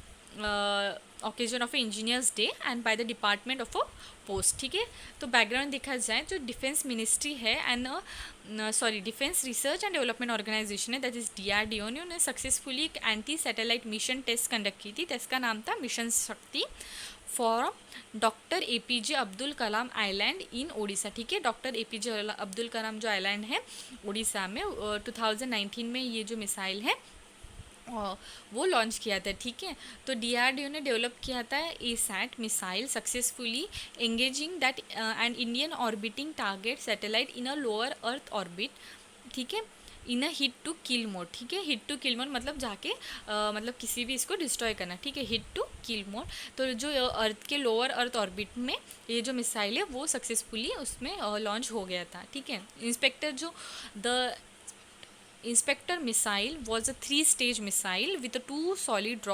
Speaker 1: occasion of engineers day and by the department of a post, ठीक है। तो बैकग्राउंड देखा जाए जो डिफेंस मिनिस्ट्री है and defence research and development organisation है दैट इज़ DRDO ने सक्सेसफुली एक anti satellite mission test conduct की थी। टेस्ट का नाम था mission Shakti for doctor APJ Abdul Kalam island in Odisha, ठीक है। डॉक्टर APJ अब्दुल कलाम जो आइलैंड है ओडिशा में 2019 में ये जो मिसाइल है वो लॉन्च किया था, ठीक है। तो डीआरडीओ ने डेवलप किया था ASAT missile successfully engaging that and Indian orbiting target satellite in a lower earth orbit, ठीक है, in a hit to kill mode, ठीक है। हिट टू किल मोड मतलब जाके मतलब किसी भी इसको डिस्ट्रॉय करना, ठीक है, हिट टू किल मोड। तो जो अर्थ के लोअर अर्थ ऑर्बिट में ये जो मिसाइल है वो सक्सेसफुली उसमें लॉन्च हो गया था, ठीक है। इंस्पेक्टर जो the inspector missile was a 3 stage missile with 2 solid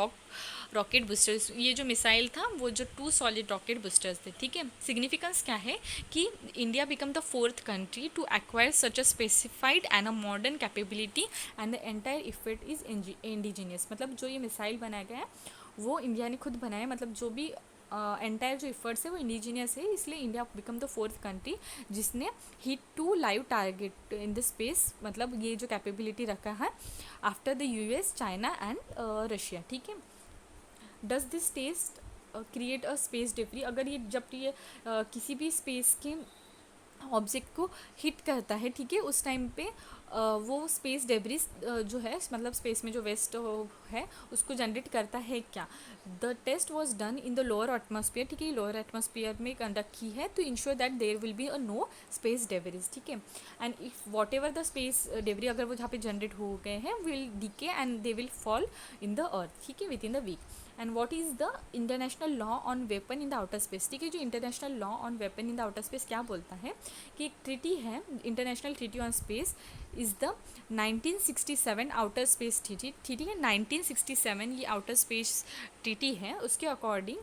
Speaker 1: rocket boosters. ये जो मिसाइल था वो जो 2 सॉलिड रॉकेट बूस्टर्स थे, ठीक है। सिग्निफिकेंस क्या है कि India become the 4th country to acquire such a specified and a modern capability and the entire effect is indigenous. मतलब जो ये मिसाइल बनाया गया है वो इंडिया ने खुद बनाया है, मतलब जो भी एंटायर जो इफर्ट्स है वो इंडिजीनियस है, इसलिए India become the 4th country जिसने hit to live target in the space, मतलब ये जो कैपेबिलिटी रखा है after the US, China and Russia, ठीक है। Does this test create a space debris. अगर ये जब ये किसी भी स्पेस के ऑब्जेक्ट को हिट करता है, ठीक है, उस टाइम पे वो स्पेस डेब्रिस जो है मतलब स्पेस में जो वेस्ट है उसको जनरेट करता है क्या। The test was done in the lower atmosphere, ठीक है, लोअर एटमॉस्फेयर में कंडक्ट की है to ensure that there will be a no space debris, ठीक है। And if whatever the space debris अगर वो जहाँ पे जनरेट हो गए हैं will decay and they will fall in the earth, ठीक है, within the week. And what is the international law on weapon in the outer space, ठीक है। जो international law on weapon in the outer space क्या बोलता है कि एक ट्रीटी है, international treaty on space is the 1967 outer space treaty, ठीक है। 1967 ये आउटर स्पेस ट्रीटी है, उसके according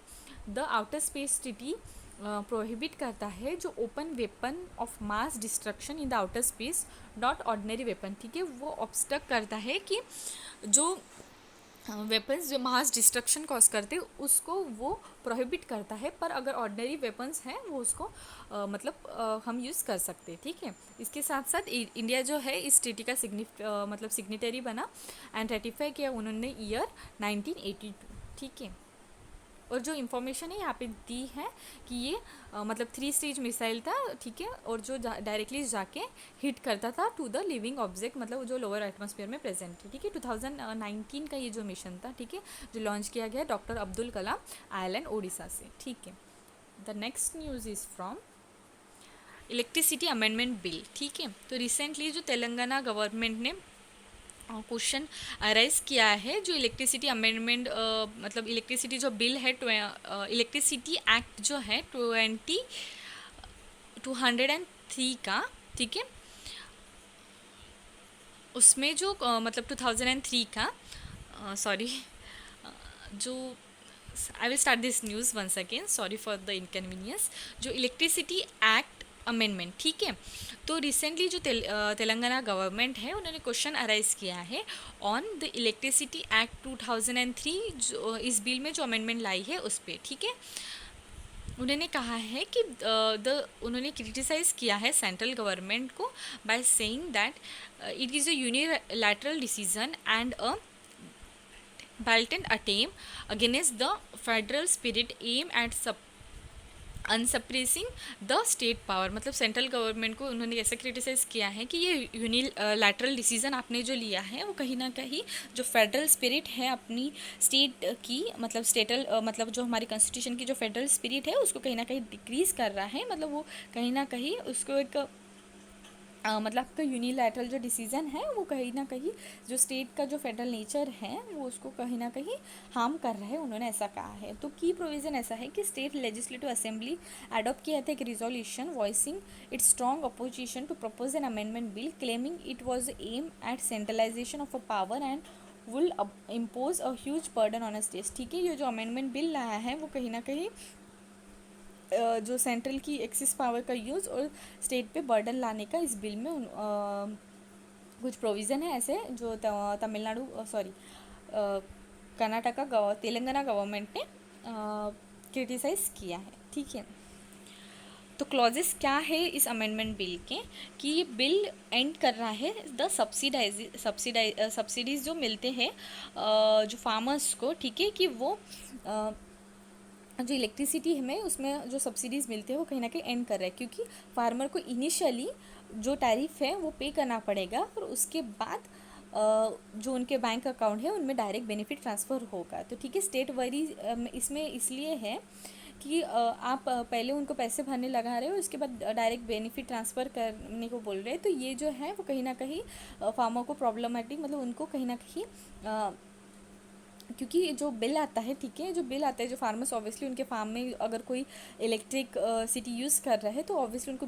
Speaker 1: the outer space treaty prohibit करता है जो open weapon of mass destruction in the outer space not ordinary weapon, ठीक है। वो ऑब्स्ट्रक्ट करता है कि जो वेपन्स जो मास डिस्ट्रक्शन कॉज करते उसको वो प्रोहिबिट करता है, पर अगर ऑर्डिनरी वेपन्स हैं वो उसको मतलब हम यूज़ कर सकते हैं, ठीक है। इसके साथ साथ इंडिया जो है इस ट्रीटी का मतलब सिग्नेटरी बना एंड रेटिफाई किया उन्होंने ईयर 1982, ठीक है। और जो इन्फॉर्मेशन है यहाँ पे दी है कि ये मतलब 3 स्टेज मिसाइल था, ठीक है, और जो डायरेक्टली जाके हिट करता था टू द लिविंग ऑब्जेक्ट, मतलब जो लोअर एटमॉस्फेयर में प्रेजेंट है, ठीक है। 2019 का ये जो मिशन था, ठीक है, जो लॉन्च किया गया डॉक्टर अब्दुल कलाम आइलैंड ओडिशा से, ठीक है। The next news is from electricity amendment bill, ठीक है। तो रिसेंटली जो तेलंगाना गवर्नमेंट ने क्वेश्चन अराइज किया है, जो इलेक्ट्रिसिटी अमेंडमेंट मतलब इलेक्ट्रिसिटी जो बिल है इलेक्ट्रिसिटी एक्ट जो है 203 का, ठीक है, उसमें जो मतलब 2003 का सॉरी जो I will start this news once again, sorry for the inconvenience. जो इलेक्ट्रिसिटी एक्ट अमेंडमेंट, ठीक है, तो रिसेंटली जो तेलंगाना गवर्नमेंट है उन्होंने क्वेश्चन अराइज किया है ऑन द इलेक्ट्रिसिटी एक्ट 2003, जो इस बिल में जो अमेंडमेंट लाई है उस पर, ठीक है। उन्होंने कहा है कि उन्होंने क्रिटिसाइज़ किया है सेंट्रल गवर्नमेंट को by saying that it is a unilateral decision and a blatant attempt against the federal spirit aim at unsuppressing the state power. मतलब सेंट्रल गवर्नमेंट को उन्होंने ऐसा क्रिटिसाइज़ किया है कि ये यूनिलैटरल डिसीजन आपने जो लिया है वो कहीं ना कहीं जो फेडरल स्पिरिट है अपनी स्टेट की, मतलब स्टेटल मतलब जो हमारी कॉन्स्टिट्यूशन की जो फेडरल स्पिरिट है उसको कहीं ना कहीं डिक्रीज़ कर रहा है, मतलब वो कहीं ना कहीं उसको एक मतलब आपका यूनिलैटरल जो डिसीज़न है वो कहीं ना कहीं जो स्टेट का जो फेडरल नेचर है वो उसको कहीं ना कहीं हार्म कर रहा है, उन्होंने ऐसा कहा है। तो की प्रोविज़न ऐसा है कि स्टेट लेजिस्लेटिव असेंबली अडॉप्ट किया था एक resolution voicing its strong opposition to propose an amendment bill claiming it was aim at centralisation of a power and will impose a huge burden on a state, ठीक है। ये जो अमेंडमेंट बिल लाया है वो कहीं ना कहीं जो सेंट्रल की एक्सिस पावर का यूज़ और स्टेट पे बर्डन लाने का इस बिल में कुछ प्रोविज़न है ऐसे जो तमिलनाडु सॉरी कर्नाटका तेलंगाना गवर्नमेंट ने क्रिटिसाइज़ किया है, ठीक है। तो क्लॉजेस क्या है इस अमेंडमेंट बिल के कि ये बिल एंड कर रहा है द सब्सिडीज़ जो मिलते हैं जो फार्मर्स को, ठीक है, कि वो जो इलेक्ट्रिसिटी हमें उसमें जो सब्सिडीज़ मिलते हैं वो कहीं ना कहीं एंड कर रहा है, क्योंकि फार्मर को इनिशियली जो टैरिफ है वो पे करना पड़ेगा और उसके बाद जो उनके बैंक अकाउंट है उनमें डायरेक्ट बेनिफिट ट्रांसफ़र होगा। तो ठीक है, स्टेट वरी इसमें इसलिए है कि आप पहले उनको पैसे भरने लगा रहे हो, उसके बाद डायरेक्ट बेनिफिट ट्रांसफ़र करने को बोल रहे हैं। तो ये जो है वो कहीं ना कहीं फार्मर को प्रॉब्लमेटिक, मतलब उनको कहीं ना कहीं क्योंकि जो बिल आता है, ठीक है, जो बिल आता है, जो फार्मर्स ऑब्वियसली उनके फार्म में अगर कोई इलेक्ट्रिक सिटी यूज़ कर रहा है तो ऑब्वियसली उनको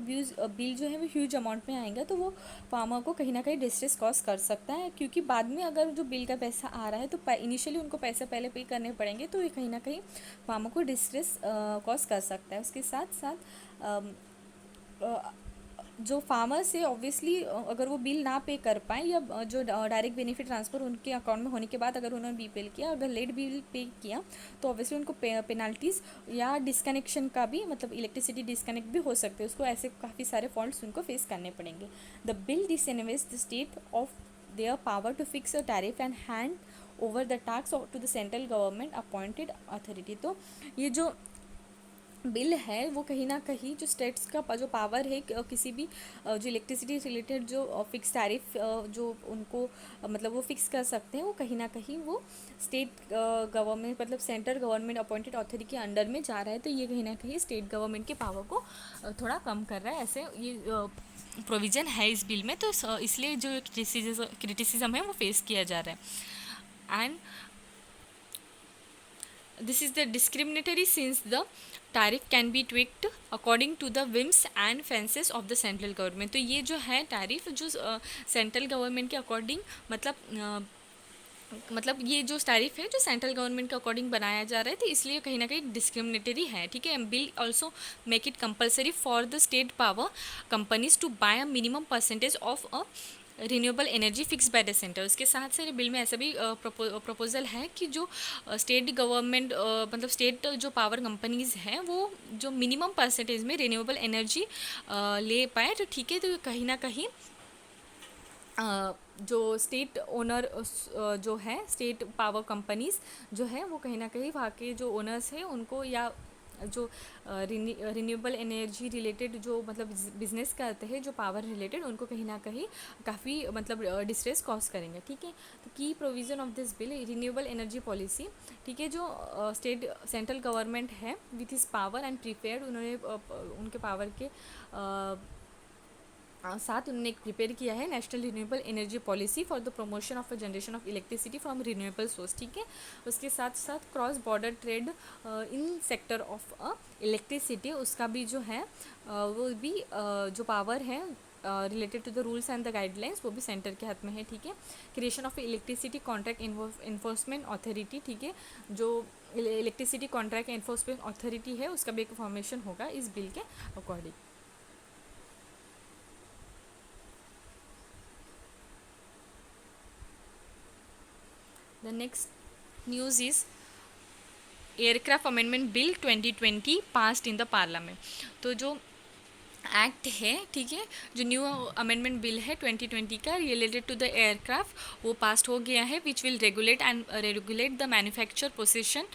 Speaker 1: बिल जो है वो ह्यूज अमाउंट में आएगा। तो वो फार्मर को कहीं ना कहीं डिस्ट्रेस कॉज कर सकता है, क्योंकि बाद में अगर जो बिल का पैसा आ रहा है तो इनिशियली उनको पैसे पहले पे करने पड़ेंगे, तो ये कहीं ना कहीं फार्मर को डिस्ट्रेस कॉज कर सकता है। उसके साथ साथ जो फार्मर्स है ऑब्वियसली अगर वो बिल ना पे कर पाए, या जो डायरेक्ट बेनिफिट ट्रांसफ़र उनके अकाउंट में होने के बाद अगर उन्होंने बिल पे किया, अगर लेट बिल पे किया, तो ऑब्वियसली उनको पेनाल्टीज़ या डिस्कनेक्शन का भी, मतलब इलेक्ट्रिसिटी डिस्कनेक्ट भी हो सकते हैं, उसको ऐसे काफ़ी सारे फॉल्ट्स उनको फेस करने पड़ेंगे। The bill disinvest the state of their power to fix a tariff and hand over the tax to the central government appointed authority. तो ये जो बिल है वो कहीं ना कहीं जो स्टेट्स का जो पावर है किसी भी जो इलेक्ट्रिसिटी रिलेटेड जो फिक्स टैरिफ जो उनको मतलब वो फिक्स कर सकते हैं, वो कहीं ना कहीं वो स्टेट गवर्नमेंट, मतलब सेंट्रल गवर्नमेंट अपॉइंटेड अथॉरिटी के अंडर में जा रहा है। तो ये कहीं ना कहीं स्टेट गवर्नमेंट के पावर को थोड़ा कम कर रहा है, ऐसे ये प्रोविज़न है इस बिल में। तो इसलिए जो क्रिटिसिज्म है वो फेस किया जा रहा है। And this is the discriminatory since the tariff can be tweaked according to the whims and fancies of the central government। तो ये जो है टैरिफ जो सेंट्रल गवर्नमेंट के अकॉर्डिंग, मतलब ये जो टैरिफ है जो सेंट्रल गवर्नमेंट के अकॉर्डिंग बनाया जा रहा है, तो इसलिए कहीं ना कहीं डिस्क्रिमिनेटरी है। ठीक है, bill also make it compulsory for the state power companies to buy a minimum percentage of a renewable energy fix by the centre. उसके साथ से बिल में ऐसा भी प्रपोजल है कि जो स्टेट गवर्नमेंट मतलब स्टेट जो पावर कंपनीज हैं वो जो मिनिमम परसेंटेज में रिन्यूएबल एनर्जी ले पाए। तो ठीक है, तो कहीं ना कहीं जो स्टेट ओनर जो है, स्टेट पावर कंपनीज जो है वो कहीं ना कहीं वहाँ के जो ओनर्स हैं उनको, या जो रिन्यूएबल एनर्जी रिलेटेड जो मतलब बिजनेस करते हैं जो पावर रिलेटेड, उनको कहीं ना कहीं काफ़ी मतलब डिस्ट्रेस कॉज करेंगे। ठीक है, तो की provision of this bill renewable energy policy. ठीक है, जो स्टेट सेंट्रल गवर्नमेंट है with his power and prepared, उन्होंने उनके पावर के साथ उन्होंने एक प्रिपेयर किया है national renewable energy policy for the promotion of a generation of electricity from renewable source. ठीक है, उसके साथ साथ cross border trade in sector of electricity, उसका भी जो है वो भी जो पावर है related to the rules and the guidelines, वो भी सेंटर के हाथ में है। ठीक है, creation of electricity contract enforcement authority. ठीक है, जो इलेक्ट्रिसिटी कॉन्ट्रैक्ट इन्फोर्समेंट अथॉरिटी है उसका भी एक फॉर्मेशन होगा इस बिल के according. The next news is Aircraft Amendment Bill 2020 passed in the Parliament। तो जो एक्ट है, ठीक है, जो न्यू अमेंडमेंट बिल है 2020 का रिलेटेड टू द एयरक्राफ्ट, वो पास हो गया है, which will regulate the manufacture, possession,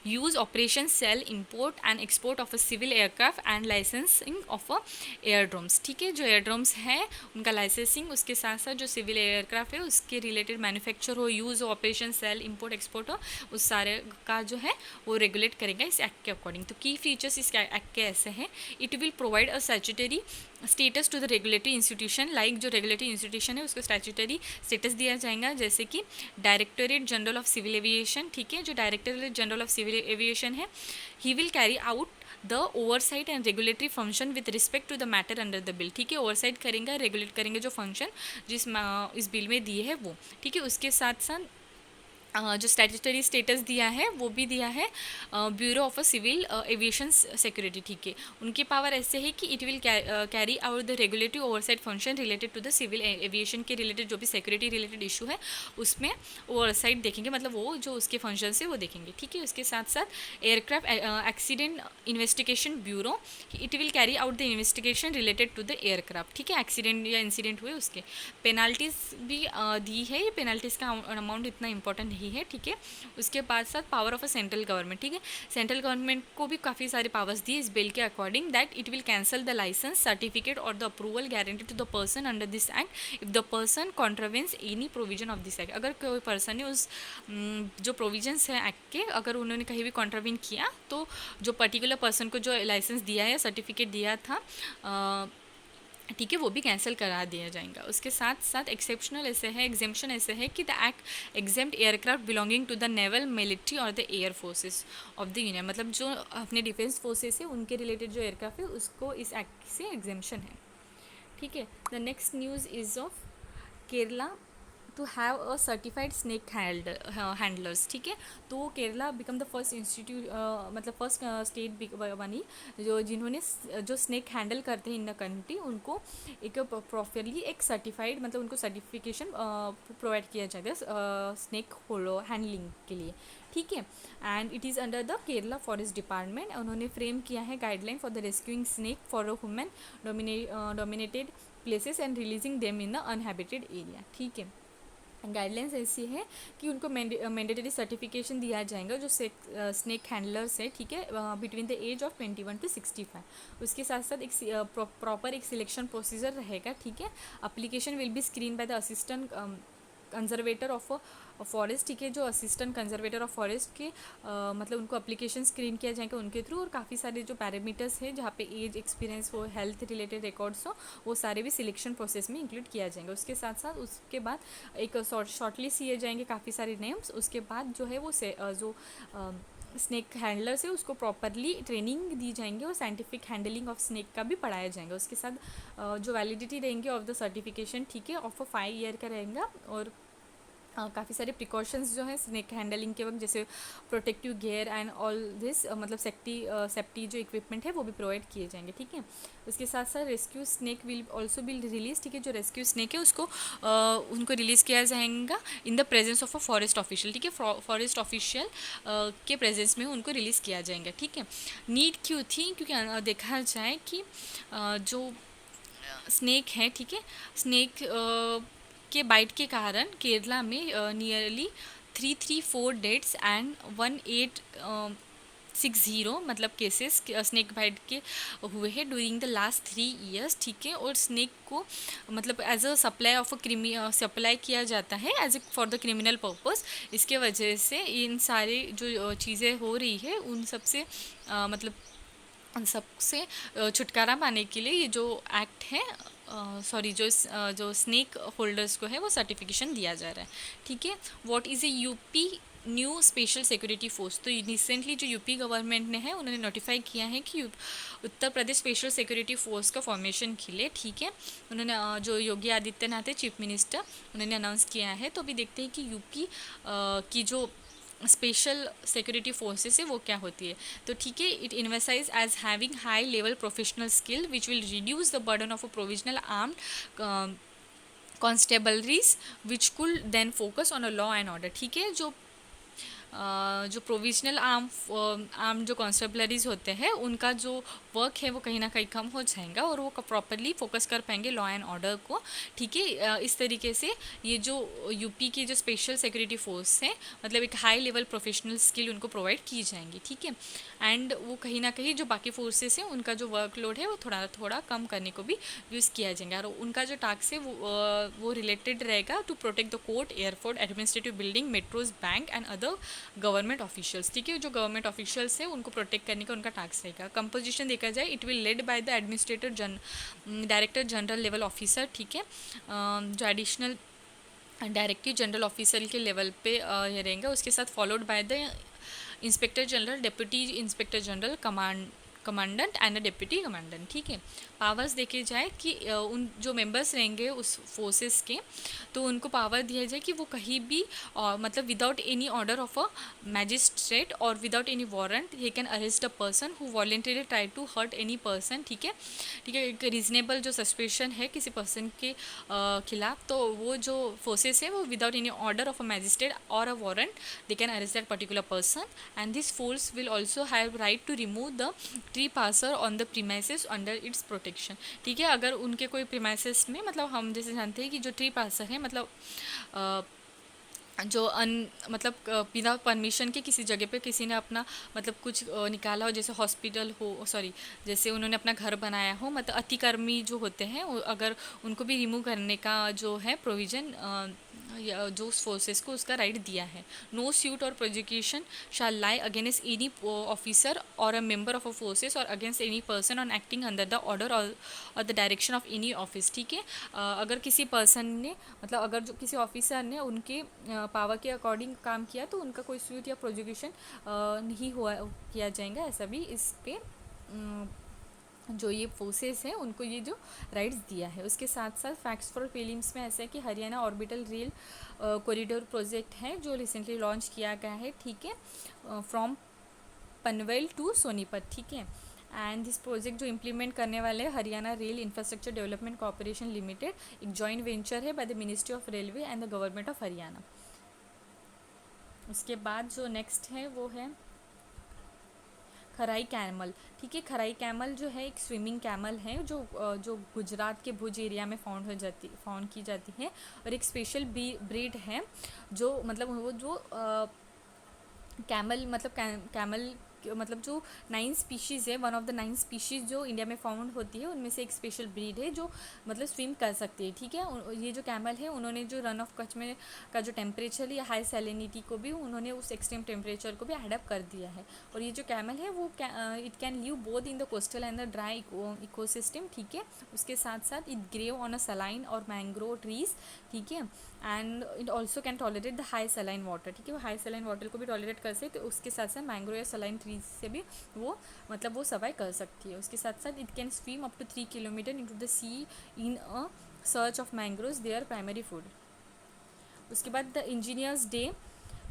Speaker 1: use, operation, sale, import and export of a civil aircraft and licensing of a aerodromes. ठीक है, जो एयरड्रोम्स है उनका लाइसेंसिंग, उसके साथ साथ जो सिविल एयरक्राफ्ट है उसके रिलेटेड मैन्युफैक्चर हो, यूज़ हो, ऑपरेशन, सेल, इंपोर्ट, एक्सपोर्ट हो, उस सारे का जो है वो रेगुलेट करेगा इस एक्ट के अकॉर्डिंग। तो की फीचर्स इस एक्ट के ऐसे हैं, it will provide a statutory status to the regulatory institution, like जो रेगुलेटरी इंस्टीट्यूशन है उसको स्टैट्यूटरी स्टेटस दिया जाएगा, जैसे कि directorate general of civil aviation. ठीक है, जो directorate general of civil aviation है, he will carry out the oversight and regulatory function with respect to the matter under the bill. ठीक है, ओवरसाइट करेंगे, रेगुलेट करेंगे जो फंक्शन जिस इस बिल में दिए है वो। ठीक है, उसके साथ साथ जो स्टैट्यूटरी स्टेटस दिया है वो भी दिया है bureau of a civil aviation security. ठीक है, उनकी पावर ऐसे है कि it will carry out the regulatory oversight function related to the civil aviation के रिलेटेड जो भी सिक्योरिटी रिलेटेड इशू है उसमें ओवरसाइट देखेंगे, मतलब वो जो उसके फंक्शन है वो देखेंगे। ठीक है, उसके साथ साथ aircraft accident investigation bureau, it will carry out the investigation related to the aircraft. ठीक है, एक्सीडेंट या इंसिडेंट हुए उसके। पेनाल्टीज़ भी दी है, ये पेनाल्टीज़ का अमाउंट इतना इंपॉर्टेंट रही है, ठीक है। उसके बाद साथ power of a central government, ठीक है। सेंट्रल गवर्नमेंट को भी काफ़ी सारे पावर्स दिए इस बिल के according, that it will cancel the licence certificate or the approval guarantee to the person under this act if the person contravenes any provision of this act. अगर कोई पर्सन ने उस जो प्रोविजंस है एक्ट के, अगर उन्होंने कहीं भी कॉन्ट्रावेन किया तो जो पर्टिकुलर पर्सन को जो लाइसेंस दिया है, सर्टिफिकेट दिया था, ठीक है, वो भी कैंसिल करा दिया जाएगा। उसके साथ साथ एक्सेप्शनल ऐसे है, एग्जेम्पशन ऐसे है कि the act exempt aircraft belonging to the naval, military और the air forces of the union, मतलब जो अपने डिफेंस फोर्सेस है उनके रिलेटेड जो एयरक्राफ्ट है उसको इस एक्ट से एग्जेम्पशन है, ठीक है। The next news is of Kerala to have a certified snake handlers, ठीक है। तो Kerala become the first institute, मतलब फर्स्ट स्टेट बनी जो जिन्होंने जो स्नेक हैंडल करते हैं इन द कंट्री, उनको एक प्रॉपरली एक सर्टिफाइड, मतलब उनको सर्टिफिकेशन प्रोवाइड किया जाता है स्नेक होलो हैंडलिंग के लिए, ठीक है। And it is under the Kerala forest department. उन्होंने फ्रेम किया है guideline for the rescuing snake for women dominated places and releasing them in the uninhabited area, ठीक है। गाइडलाइंस ऐसी है कि उनको मैंडेटरी सर्टिफिकेशन दिया जाएगा जो स्नेक हैंडलर्स है, ठीक है, between the age of 21 to 65। उसके साथ साथ एक प्रॉपर एक सिलेक्शन प्रोसीजर रहेगा, ठीक है। Application will be screen by the assistant conservator of forest, ठीक है। जो असिस्टेंट कंजर्वेटर ऑफ फॉरेस्ट के मतलब उनको अप्लीकेशन स्क्रीन किया जाएगा उनके थ्रू, और काफ़ी सारे जो पैरामीटर्स है जहाँ पे एज, एक्सपीरियंस हो, हेल्थ रिलेटेड रिकॉर्ड्स हो, वो सारे भी सिलेक्शन प्रोसेस में इंक्लूड किया जाएगा। उसके साथ साथ उसके बाद एक शॉर्टलिस्ट किए जाएंगे काफ़ी सारे नेम्स। उसके बाद जो है वो जो स्नेक हैंडलर्स है उसको प्रॉपरली ट्रेनिंग दी जाएंगे और साइंटिफिक हैंडलिंग ऑफ स्नेक का भी पढ़ाया जाएगा। उसके साथ जो वैलिडिटी रहेंगे ऑफ द सर्टिफिकेशन, ठीक है, ऑफ 5 ईयर का रहेगा। और काफ़ी सारे प्रिकॉशंस जो है स्नेक हैंडलिंग के वक्त, जैसे protective gear and all this, मतलब सेफ्टी जो इक्विपमेंट है वो भी प्रोवाइड किए जाएंगे, ठीक है। उसके साथ साथ rescue snake will also be release, ठीक है। जो रेस्क्यू स्नेक है उसको उनको रिलीज़ किया जाएगा in the presence of a forest official, ठीक है। फॉरेस्ट ऑफिशियल के प्रेजेंस में उनको रिलीज़ किया जाएगा, ठीक है। नीड क्यों थी? क्योंकि देखा जाए कि जो स्नेक है, ठीक है, स्नेक के बाइट के कारण केरला में नियरली 334 डेथ्स एंड 1860 मतलब केसेस स्नेक बाइट के हुए हैं ड्यूरिंग द लास्ट 3 इयर्स, ठीक है। और स्नेक को मतलब as a supply of supply किया जाता है as a for the criminal purpose. इसके वजह से इन सारी जो चीज़ें हो रही है उन सबसे मतलब उन सबसे छुटकारा पाने के लिए ये जो एक्ट है, सॉरी जो स्नेक होल्डर्स को है वो सर्टिफिकेशन दिया जा रहा है, ठीक है। What is a UP new special security force? तो रिसेंटली जो यूपी गवर्नमेंट ने है उन्होंने नोटिफाई किया है कि Uttar Pradesh special security force का फॉर्मेशन के लिए, ठीक है। उन्होंने जो योगी आदित्यनाथ है चीफ मिनिस्टर, उन्होंने अनाउंस किया है। तो अभी देखते हैं कि यूपी की जो स्पेशल सिक्योरिटी फोर्सेस है वो क्या होती है। तो ठीक है, it envisages as having high level professional skill which will reduce the burden of a provisional armed constabularies which could then focus on a law and order, ठीक है। जो प्रोविजनल आर्म जो कॉन्स्टेबलरीज होते हैं उनका जो वर्क है वो कहीं ना कहीं कम हो जाएगा और वो प्रॉपरली फोकस कर पाएंगे लॉ एंड ऑर्डर को, ठीक है। इस तरीके से ये जो यूपी की जो स्पेशल सिक्योरिटी फोर्स है मतलब एक हाई लेवल प्रोफेशनल स्किल उनको प्रोवाइड की जाएंगी, ठीक है। एंड वो कहीं ना कहीं जो बाकी फोर्सेस हैं उनका जो वर्कलोड है वो थोड़ा थोड़ा कम करने को भी यूज़ किया जाएगा। और उनका जो टास्क है वो रिलेटेड रहेगा to protect the court, airport, administrative building, metros, bank and other government officials, ठीक है। जो गवर्नमेंट ऑफिशियल्स है उनको प्रोटेक्ट करने का उनका टास्क रहेगा। कंपोजिशन देखा जाए it will led by the administrator director general level officer, ठीक है। जो एडिशनल डायरेक्टिव जनरल ऑफिसर के लेवल पे ये रहेंगे। उसके साथ followed by the inspector general, deputy inspector general, commandant and deputy commandant, ठीक है। पावर्स देखे जाए कि उन जो मेंबर्स रहेंगे उस फोर्सेस के, तो उनको पावर दिया जाए कि वो कहीं भी मतलब without any order of a magistrate or without any warrant he can arrest a person who voluntary try to hurt any person, ठीक है। ठीक है, एक रीजनेबल जो सस्पेशन है किसी पर्सन के खिलाफ, तो वो जो फोर्सेस है वो without any order of a magistrate or a warrant they can arrest that particular person and this force will also have right to remove the trespasser on the premises under its protection, ठीक है। अगर उनके कोई प्रीमाइसेस में मतलब हम जैसे जानते हैं कि जो ट्री पासर है मतलब जो मतलब बिना परमिशन के किसी जगह पे किसी ने अपना मतलब कुछ निकाला हो, जैसे हॉस्पिटल हो, सॉरी, जैसे उन्होंने अपना घर बनाया हो, मतलब अतिक्रमी जो होते हैं अगर उनको भी रिमूव करने का जो है प्रोविज़न जो फोर्सेस को उसका राइट दिया है। No suit or prosecution shall lie against any officer or a member of a forces or against any person on acting under the order or the direction of any office. ठीक है, अगर किसी पर्सन ने मतलब अगर जो किसी ऑफिसर ने उनके पावर के अकॉर्डिंग काम किया तो उनका कोई सूट या प्रोसिक्यूशन नहीं हुआ किया जाएगा। ऐसा भी इस पे जो ये फोर्सेस हैं उनको ये जो राइट्स दिया है। उसके साथ साथ फैक्ट्स फॉर फिल्म्स में ऐसा है कि Haryana orbital rail corridor project है जो रिसेंटली लॉन्च किया गया है। ठीक है, फ्रॉम पनवेल टू सोनीपत। ठीक है, एंड दिस प्रोजेक्ट जो इम्प्लीमेंट करने वाले हैं Haryana rail infrastructure development corporation limited, एक जॉइंट वेंचर है by the ministry of railway and the government of Haryana. उसके बाद जो नेक्स्ट है वो है खराई कैमल। ठीक है, खराई कैमल जो है एक स्विमिंग कैमल है जो गुजरात के भुज एरिया में फाउंड की जाती है और एक स्पेशल ब्रीड है जो मतलब वो जो कैमल मतलब कैमल मतलब जो 9 स्पीशीज़ है, वन ऑफ द 9 स्पीशीज़ जो इंडिया में फाउंड होती है उनमें से एक स्पेशल ब्रीड है जो मतलब स्विम कर सकती है। ठीक है, ये जो कैमल है उन्होंने जो रन ऑफ कच्छ में का जो टेम्परेचर या हाई सैलिनिटी को भी उन्होंने उस एक्सट्रीम टेम्परेचर को भी एडप्ट कर दिया है। और ये जो कैमल है वो it can live both in the coastal and the dry ecosystem. ठीक है, उसके साथ साथ it graze on a saline or mangrove trees. ठीक है, and it also can tolerate the high saline water. ठीक है, वो हाई सलाइन वाटर को भी टॉलरेट कर सकते, तो उसके साथ साथ मैंग्रोव या सलाइन ट्रीज से भी वो मतलब वो सर्वाइव कर सकती है। उसके साथ साथ it can swim up to 3 kilometre in to the sea in a search of mangroves their primary food. उसके बाद the engineers day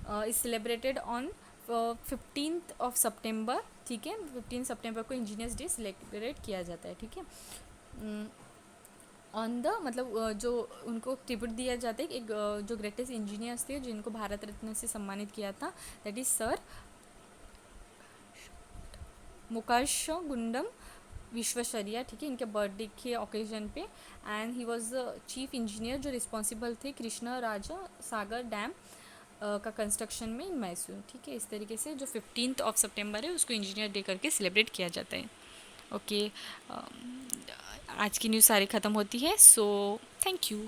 Speaker 1: is celebrated on 15 September. ठीक है, 15 सितंबर को इंजीनियर्स डे सेलिब्रेट किया जाता है। ठीक है, ऑन द मतलब जो उनको ट्रिब्यूट दिया जाता है, एक जो ग्रेटेस्ट इंजीनियर्स थे जिनको भारत रत्न से सम्मानित किया था, that is sir Mukesh Gundam Visvesvaraya. ठीक है, इनके बर्थडे के ओकेजन पे, and he was the chief engineer जो रिस्पॉन्सिबल थे कृष्णा राजा सागर डैम का कंस्ट्रक्शन में इन मैसूर। ठीक है, इस तरीके से जो 15 सितंबर है उसको इंजीनियर डे करके सेलिब्रेट किया जाता है। ओके, आज की न्यूज़ सारी ख़त्म होती है, सो थैंक यू।